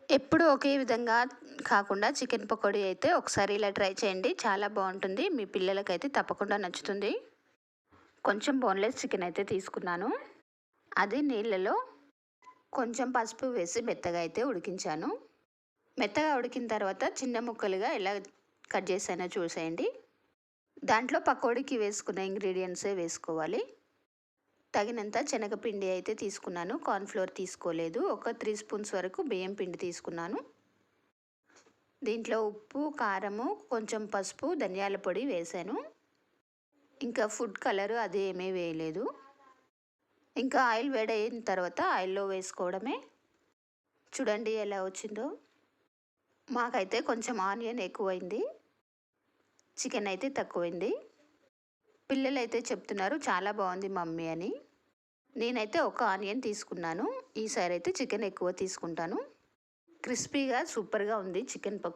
ఎప్పుడూ ఒకే విధంగా కాకుండా చికెన్ పకోడీ అయితే ఒకసారి ఇలా ట్రై చేయండి. చాలా బాగుంటుంది. మీ పిల్లలకైతే తప్పకుండా నచ్చుతుంది. కొంచెం బోన్లెస్ చికెన్ అయితే తీసుకున్నాను. అది నీళ్ళలో కొంచెం పసుపు వేసి మెత్తగా అయితే ఉడికించాను. మెత్తగా ఉడికిన తర్వాత చిన్న ముక్కలుగా ఎలా కట్ చేశానో చూసేయండి. దాంట్లో పకోడీకి వేసుకున్న ఇంగ్రీడియంట్సే వేసుకోవాలి. తగినంత శనగపిండి అయితే తీసుకున్నాను. కార్న్‌ఫ్లోర్ తీసుకోలేదు. ఒక 3 స్పూన్స్ వరకు బియ్యం పిండి తీసుకున్నాను. దీంట్లో ఉప్పు, కారము, కొంచెం పసుపు, ధనియాల పొడి వేశాను. ఇంకా ఫుడ్ కలర్ అది ఏమీ వేయలేదు. ఇంకా ఆయిల్ వేడయిన తర్వాత ఆయిల్‌లో వేసుకోవడమే. చూడండి ఎలా వచ్చిందో. మాకైతే కొంచెం ఆనియన్ ఎక్కువైంది. చికెన్ అయితే తక్కువైంది. పిల్లలైతే చెప్తున్నారు చాలా బాగుంది మమ్మీ అని. నేనైతే ఒక ఆనియన్ తీసుకున్నాను. ఈసారి అయితే చికెన్ ఎక్కువ తీసుకుంటాను. క్రిస్పీగా సూపర్గా ఉంది చికెన్